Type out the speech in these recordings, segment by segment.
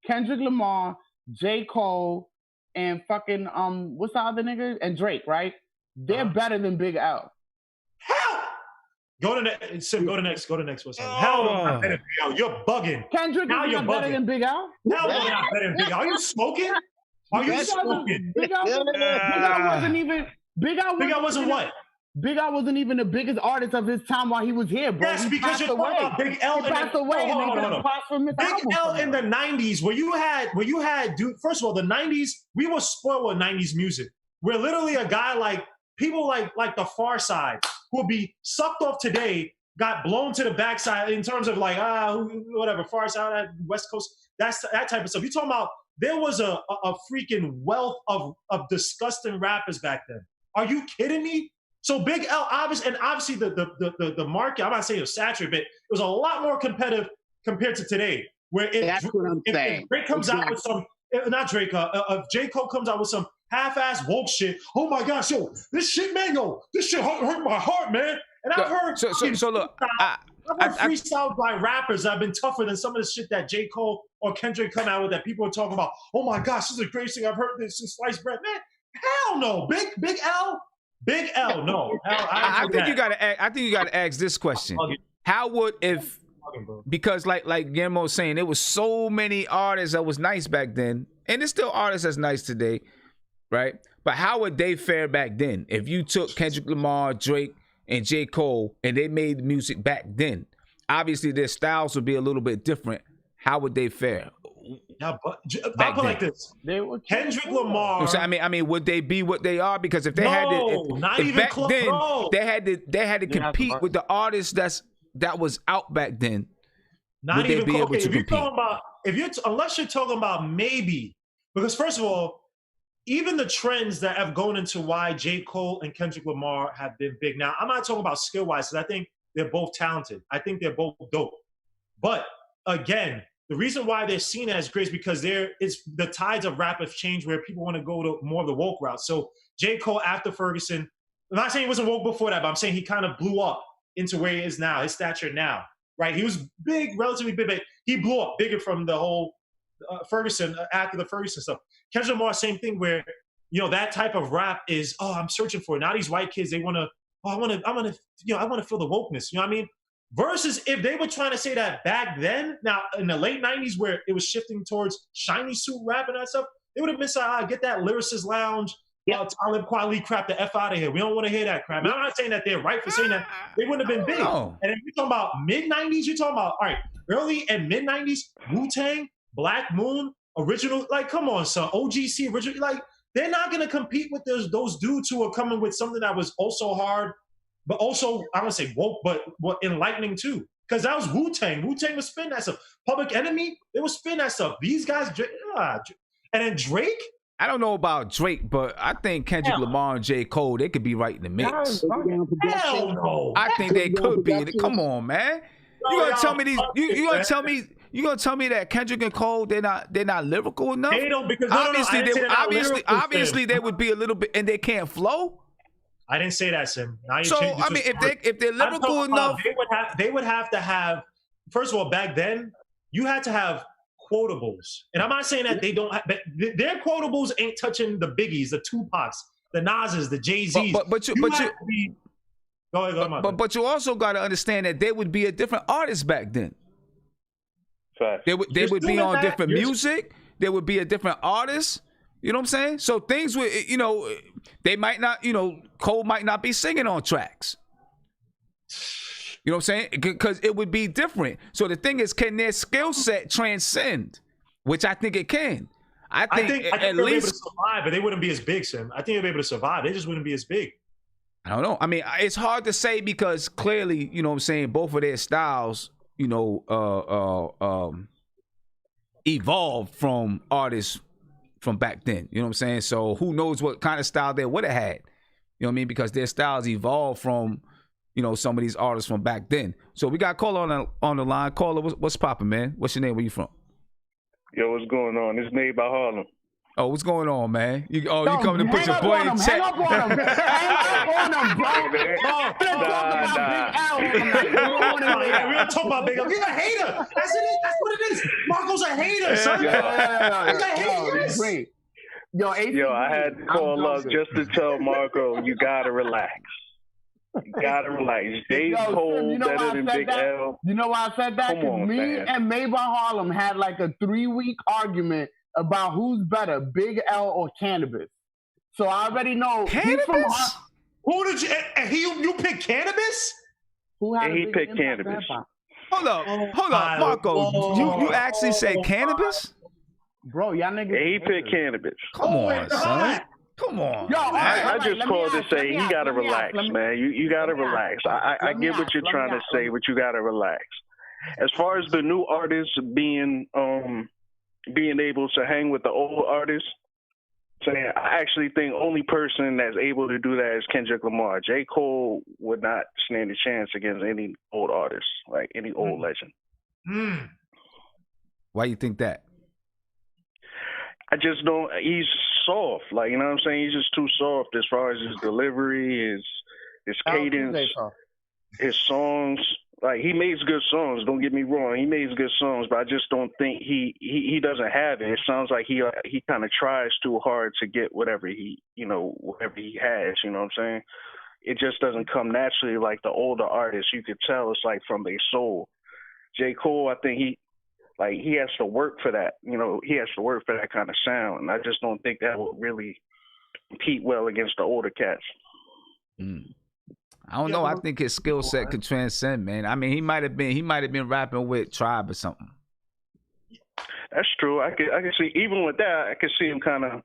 Kendrick Lamar, J. Cole, and fucking what's the other nigga? And Drake, right? They're better than Big L. Hell! Go to next. Sim, go to next. Go to next. What's happening? Hell, not better than Big L. You're bugging. Kendrick Now is you're not better bugging. than Big L. Hell, no, not better than Big L. Are you smoking? Are you smoking? Big L wasn't even. Big L wasn't what? Big L wasn't even the biggest artist of his time while he was here, bro. Yes, because you're talking about Big L. He passed away. Big L in the 90s, where you had, dude, first of all, the 90s, we were spoiled with 90s music. Where literally a guy like, people like the Far Side, who would be sucked off today, got blown to the backside in terms of like, whatever, Far Side, West Coast, that type of stuff. You're talking about, there was a freaking wealth of disgusting rappers back then. Are you kidding me? So Big L, obviously the market, I'm not saying it was saturated, but it was a lot more competitive compared to today. Where that's what I'm saying. If Drake comes out with some, not Drake, if J. Cole comes out with some half-ass woke shit, oh my gosh, yo, this shit, man, this shit hurt my heart, man. And I've heard, so look, I've heard freestyles by rappers that have been tougher than some of the shit that J. Cole or Kendrick come out with that people are talking about. Oh my gosh, this is the greatest thing I've heard since sliced bread, man. Hell no, Big L. Big L, no. I think you gotta ask this question. How would because like Guillermo was saying, there was so many artists that was nice back then, and there's still artists that's nice today, right? But how would they fare back then? If you took Kendrick Lamar, Drake, and J. Cole, and they made music back then, obviously their styles would be a little bit different. How would they fare? Yeah, but I'll put it like this: Kendrick Lamar. So, I mean, would they be what they are? Because if they had to, if back close, then bro. they had to compete with the artists that was out back then. Not would even they be able to if compete? You're talking about unless you're talking about maybe, because first of all, even the trends that have gone into why J. Cole and Kendrick Lamar have been big. Now, I'm not talking about skill wise, because I think they're both talented. I think they're both dope. But again, the reason why they're seen as great is because the tides of rap have changed where people want to go to more of the woke route. So J. Cole after Ferguson, I'm not saying he wasn't woke before that, but I'm saying he kind of blew up into where he is now, his stature now, right? He was big, relatively big, but he blew up bigger from the whole Ferguson, after the Ferguson stuff. Kendrick Lamar, same thing where, that type of rap is, I'm searching for it. Now these white kids, they want to, I want to feel the wokeness, you know what I mean? Versus if they were trying to say that back then, now in the late 90s where it was shifting towards shiny suit rap and that stuff, they would have been saying, get that lyricist lounge, Talib Kweli crap the F out of here. We don't want to hear that crap. And I'm not saying that they're right for saying that. They wouldn't have been big. And if you're talking about mid-90s, you're talking about, all right, early and mid-90s, Wutang, Black Moon, original, like, come on, son, OGC, original, like, they're not going to compete with those dudes who are coming with something that was also hard, but also, I don't say woke, but enlightening too. Because that was Wu-Tang. Wu-Tang was spinning that stuff. Public Enemy, they was spinning that stuff. These guys, and then Drake? I don't know about Drake, but I think Kendrick Lamar and J. Cole, they could be right in the mix. Hell no. I think they could be. Come on, man. You gonna tell me these? You gonna tell me that Kendrick and Cole they're not lyrical enough? They don't, because obviously they would be a little bit, and they can't flow. I didn't say that, Sim. So I mean, if they're lyrical enough, they would have to have. First of all, back then you had to have quotables, and I'm not saying that they don't. Their quotables ain't touching the Biggies, the Tupacs, the Nas's, the Jay-Z's. But you also got to understand that they would be a different artist back then. Fact. They would be on different music. They would be a different artist. You know what I'm saying? So things would, they might not, Cole might not be singing on tracks. You know what I'm saying? Because it would be different. So the thing is, can their skill set transcend? Which I think it can. I think at least be able to survive, but they wouldn't be as big, Sim. I think they'd be able to survive. They just wouldn't be as big. I don't know. I mean, it's hard to say because clearly, you know what I'm saying, both of their styles, evolved from artists from back then. You know what I'm saying? So who knows what kind of style they would have had. You know what I mean? Because their styles evolved from, some of these artists from back then. So we got a caller on the line. Caller, what's poppin', man? What's your name? Where you from? Yo, what's going on? It's made by Harlem. Oh, what's going on, man? You coming to put your boy in check? Hang up on him. on him, bro. We don't talk about Big L. He's a hater. That's what it is. Marco's a hater, son. He's a hater. Yo, I had to call up just to tell Marco, you gotta relax. You gotta relax. J. Cole better than Big L. You know why I said that? Because me and Maybach Harlem had like a 3-week argument about who's better, Big L or Cannabis. So I already know. Cannabis? Who did you pick Cannabis? He picked Cannabis. Hold up, Marco. You actually said Cannabis? Bro, y'all niggas. He picked Cannabis. Come on, son. Come on. Yo, I just called to say you gotta relax, man. You gotta relax. I get what you're trying to say, but you gotta relax. As far as the new artists being able to hang with the old artists, saying I actually think only person that's able to do that is Kendrick Lamar. J. Cole would not stand a chance against any old artist, like any old legend. Why you think that? I just don't. He's soft, like, you know what I'm saying. He's just too soft as far as his delivery, his cadence, his songs. Like, he makes good songs. Don't get me wrong. He makes good songs, but I just don't think he doesn't have it. It sounds like he kind of tries too hard to get whatever he has. You know what I'm saying? It just doesn't come naturally like the older artists. You could tell it's like from their soul. J. Cole, I think he has to work for that. You know, he has to work for that kind of sound. And I just don't think that will really compete well against the older cats. I don't know. I think his skill set could transcend, man. I mean, he might have been rapping with Tribe or something. That's true. I could see, even with that, I could see him kind of,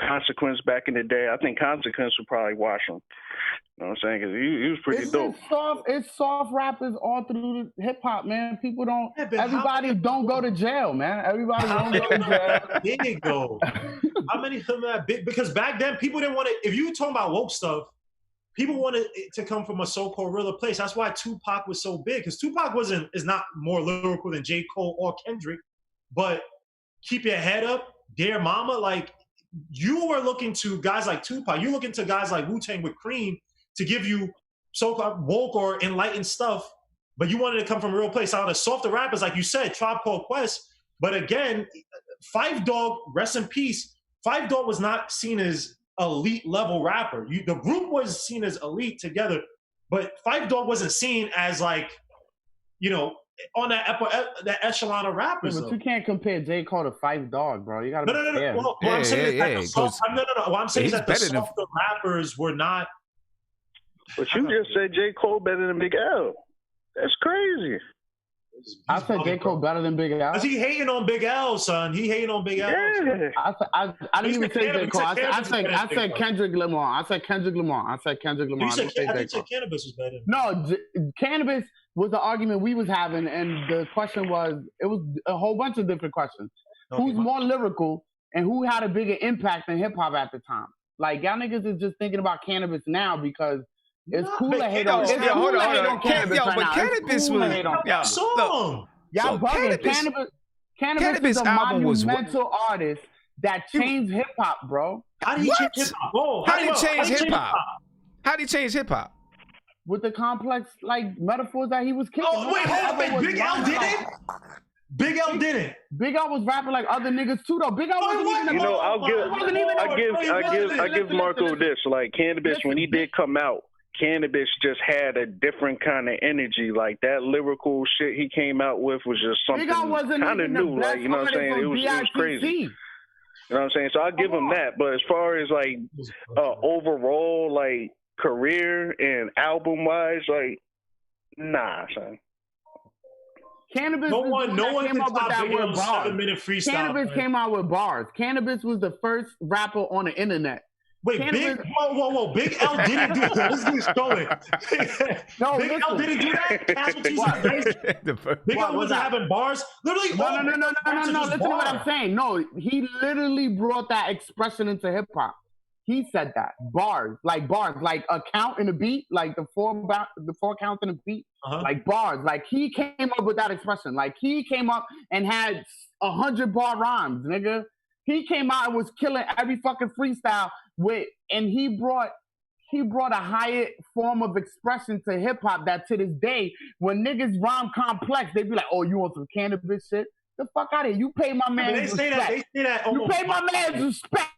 Consequence back in the day. I think Consequence would probably wash him. You know what I'm saying? Because he was pretty dope. It's soft rappers all through the hip hop, man. People don't. Everybody don't go to jail, man. Everybody don't go to jail. Big though. How many of them are big? Because back then, people didn't want to. If you were talking about woke stuff, people wanted it to come from a so-called realer place. That's why Tupac was so big. Because Tupac is not more lyrical than J. Cole or Kendrick, but Keep Your Head Up, Dear Mama, like. You were looking to guys like Tupac. You're looking to guys like Wutang with Cream to give you so-called woke or enlightened stuff, but you wanted to come from a real place. Out of the softer rappers, like you said, Tribe Called Quest. But again, Five Dog, rest in peace. Five Dog was not seen as elite level rapper. The group was seen as elite together, but Five Dog wasn't seen as like, on that echelon of rappers. Yeah, but you can't compare J. Cole to Five Dog, bro. You gotta no. What I'm saying is that what I'm saying is that the softer rappers were not. But you just said J. Cole better than Big L. That's crazy. I said J. Cole better than Big L. Cause he hating on Big L, son. He hating on Big L. Yeah. I didn't even say J. Cole. I said Kendrick Lamar. I said Kendrick Lamar. I said Cannabis was better. No, Cannabis was the argument we was having, and the question it was a whole bunch of different questions. Okay. Who's more lyrical and who had a bigger impact in hip hop at the time? Like, y'all niggas is just thinking about Cannabis now because it's cool to hate on. Hold on. Cannabis was y'all bugging. Cannabis is a monumental artist that changed hip hop, bro. How did he change hip hop? How did he change hip hop? How did he change hip hop? With the complex metaphors that he was kicking. Oh wait, hold on, Big L did it. Big L did it. Big L was rapping like other niggas too, though. Big L wasn't even. I give Marco this. Like, Cannabis, when he did come out, Cannabis just had a different kind of energy. Like, that lyrical shit he came out with was just something kind of new. Like, you know what I'm saying? It was crazy. You know what I'm saying? So I'll give him that. But as far as like overall like career and album wise, like, nah, son. Cannabis. No one came up with that word bars. 7-minute freestyle. Cannabis came out with bars. Cannabis was the first rapper on the internet. Wait, whoa. Big L didn't do that. This dude's stolen. No, Big L didn't do that. Casualties of the Big L wasn't having bars. Literally, no. Listen to what I'm saying. No, he literally brought that expression into hip hop. He said that bars, like a count in a beat, like the four counts in a beat, like bars. Like, he came up with that expression. Like, he came up and had 100 bar rhymes, nigga. He came out and was killing every fucking freestyle and he brought he brought a higher form of expression to hip hop that to this day, when niggas rhyme complex, they be like, "Oh, you want some cannabis shit? The fuck out of here! You pay my man respect. They say that you pay my man respect."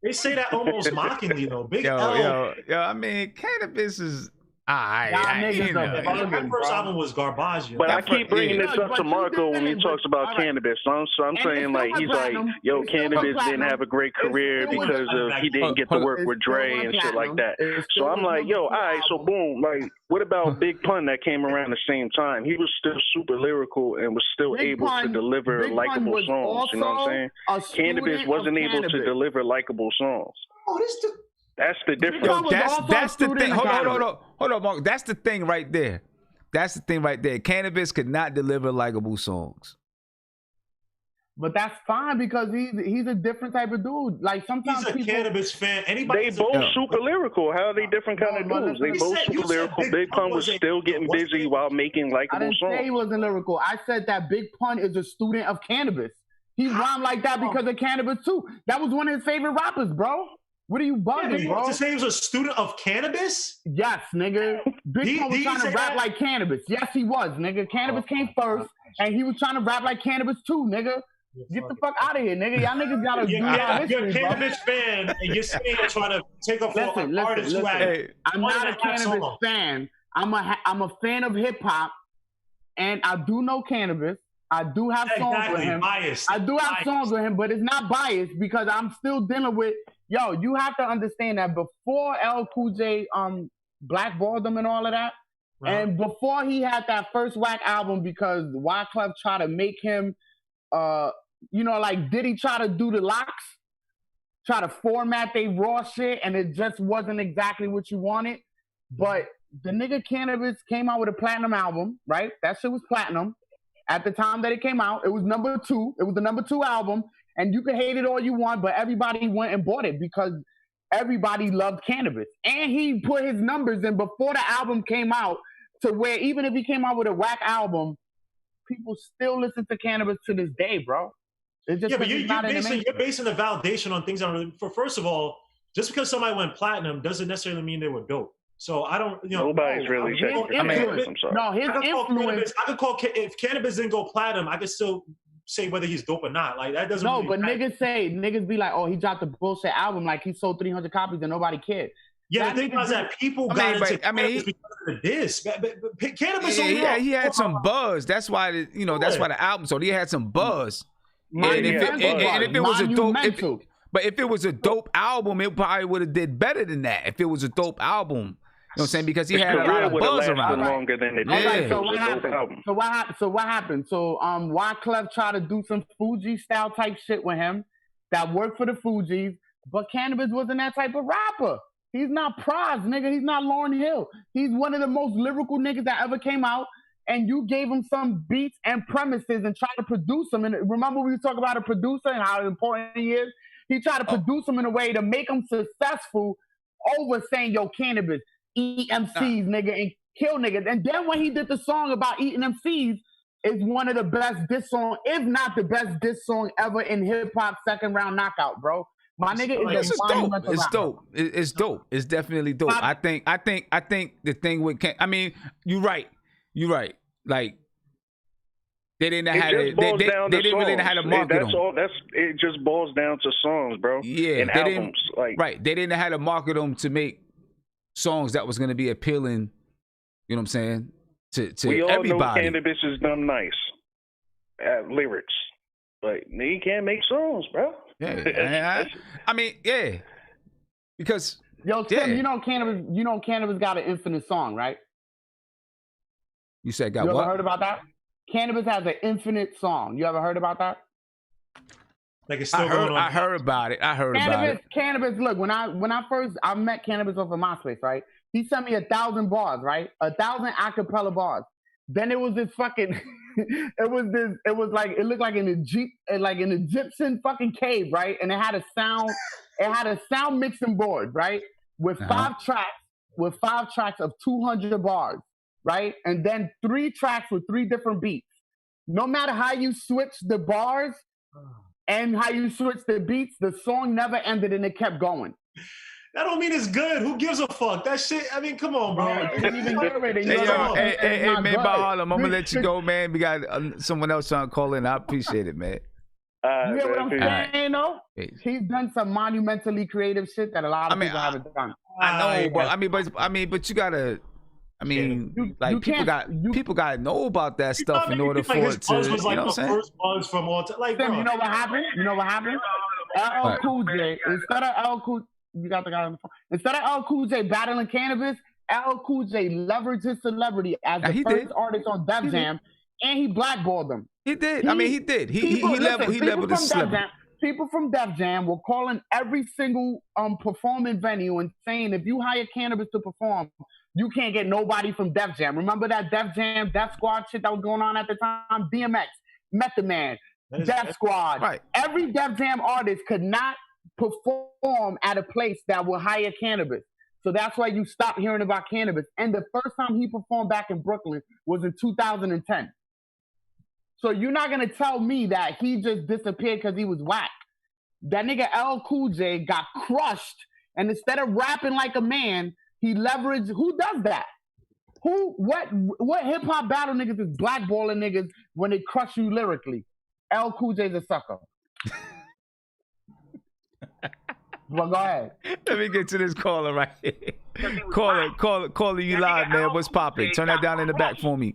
They say that almost mockingly though. Big yo, L. Yo, I mean, cannabis is. That first album was garbage. But I keep bringing this up to Marco when he talks about cannabis. So I'm saying like he's like, yo, cannabis didn't have a great career because he didn't get to work with Dre and shit like that. So I'm like, yo, all right, so boom, like, what about Big Pun that came around the same time? He was still super lyrical and was still able to deliver likable songs. You know what I'm saying? Cannabis wasn't able to deliver likable songs. Oh, that's the difference. Yo, that's the thing. Hold on, Mark. That's the thing right there. That's the thing right there. Cannabis could not deliver likable songs. But that's fine because he's a different type of dude. Like sometimes he's a Cannabis fan. Anybody? They both super lyrical. How are they different kind of dudes? They both super lyrical. Big Pun was still getting busy while making likable songs. I didn't say he wasn't lyrical. I said that Big Pun is a student of cannabis. He rhymed like that because of cannabis too. That was one of his favorite rappers, bro. What are you bugging, bro? To say he was a student of cannabis? Yes, nigga. Big Pun was trying to rap like cannabis. Yes, he was, nigga. Cannabis came first, and he was trying to rap like cannabis too, nigga. Get the fuck out of here, nigga. Y'all niggas gotta do y'all history, you're a cannabis fan, and you're sitting here trying to take up for an artist who had. I'm not a cannabis fan. I'm a fan of hip hop, and I do know cannabis. I do have songs with him. Biased. I do have songs with him, but it's not biased because I'm still dealing with. Yo, you have to understand that before L Cool J blackballed him and all of that, and before he had that first whack album because Wyclef tried to make him, like did he try to do the locks, try to format they raw shit, and it just wasn't exactly what you wanted. But the nigga Cannabis came out with a platinum album, right? That shit was platinum. At the time that it came out, it was number 2. It was the number 2 album. And you can hate it all you want, but everybody went and bought it because everybody loved Cannabis. And he put his numbers in before the album came out to where even if he came out with a whack album, people still listen to Cannabis to this day, bro. It's just but you're basing the validation on things that are, first of all, just because somebody went platinum doesn't necessarily mean they were dope. So I don't, nobody's really checking. I'm sorry. No, his influence. I could call if Cannabis didn't go platinum, I could still say whether he's dope or not. Like that doesn't. No, really but niggas be like, oh, he dropped a bullshit album, like he sold 300 copies and nobody cared. Yeah, the thing was that people got into Cannabis because of this. Cannabis. Yeah, he had some buzz. That's why that's why the album. So he had some buzz. And if it was a dope, but if it was a dope album, it probably would have did better than that. If it was a dope album. You know what I'm saying? Because he had a lot of buzz around. Longer than it did. So what happened? So Wyclef tried to do some Fuji style type shit with him that worked for the Fugees, but Cannabis wasn't that type of rapper. He's not Praz, nigga. He's not Lauryn Hill. He's one of the most lyrical niggas that ever came out. And you gave him some beats and premises and tried to produce them. And remember we talked about a producer and how important he is? He tried to produce them in a way to make them successful over saying, yo, Cannabis, eat MCs, nigga, and kill niggas. And then when he did the song about eating MCs, is one of the best diss song, if not the best diss song ever in hip hop second round knockout, bro. My nigga is dope. It's dope. It's dope. It's definitely dope. I think the thing with you're right. Like they didn't have they didn't really know how to market them. That's all. It just boils down to songs, bro. Yeah, and albums. Right. They didn't know how to market them to make songs that was going to be appealing, you know what I'm saying, to we all everybody. Know Cannabis is done nice at lyrics, but he can't make songs, bro. Yeah, yeah, because Tim, you know Cannabis got an infinite song, right? You said got what? You what? Ever heard about that? Cannabis has an infinite song. You ever heard about that? Like it's still going on. I heard about it. Cannabis. Look, when I first met Cannabis off of MySpace, right? He sent me 1,000 bars, right? 1,000 acapella bars. Then it was this fucking. It looked like an Egyptian fucking cave, right? And it had a sound mixing board, right? With 5 tracks of 200 bars, right? And then 3 tracks with 3 different beats. No matter how you switch the bars and how you switch the beats, the song never ended and it kept going. That don't mean it's good. Who gives a fuck? That shit. I mean, come on, bro. Hey, man, by Harlem, I'm gonna let you go, man. We got someone else trying to call in. I appreciate it, man. You hear what I'm saying, though? He's done some monumentally creative shit that a lot of people haven't done. I know, but but you gotta. I mean, people gotta know about that stuff in order for it to. Was like the first buzz from all time. Like, Tim, you know what happened? LL Cool J, instead of LL Cool, you got the guy on the phone. Instead of LL Cool J battling Cannabis, LL Cool J leveraged his celebrity as the first artist on Def Jam, and he blackballed them. He did. He did. He leveled his celebrity. People from Def Jam were calling every single performing venue and saying, if you hire Cannabis to perform, you can't get nobody from Def Jam. Remember that Def Jam, Def Squad shit that was going on at the time? DMX, Method Man, Def Squad. Right. Every Def Jam artist could not perform at a place that will hire Cannabis. So that's why you stop hearing about Cannabis. And the first time he performed back in Brooklyn was in 2010. So you're not going to tell me that he just disappeared because he was whack. That nigga LL Cool J got crushed, and instead of rapping like a man, he leveraged. Who does that? What hip hop battle niggas is blackballing niggas when they crush you lyrically? LL Cool J's a sucker. Well, go ahead. Let me get to this caller right here. Caller, you live, man. What's popping? Turn that down in the back for me.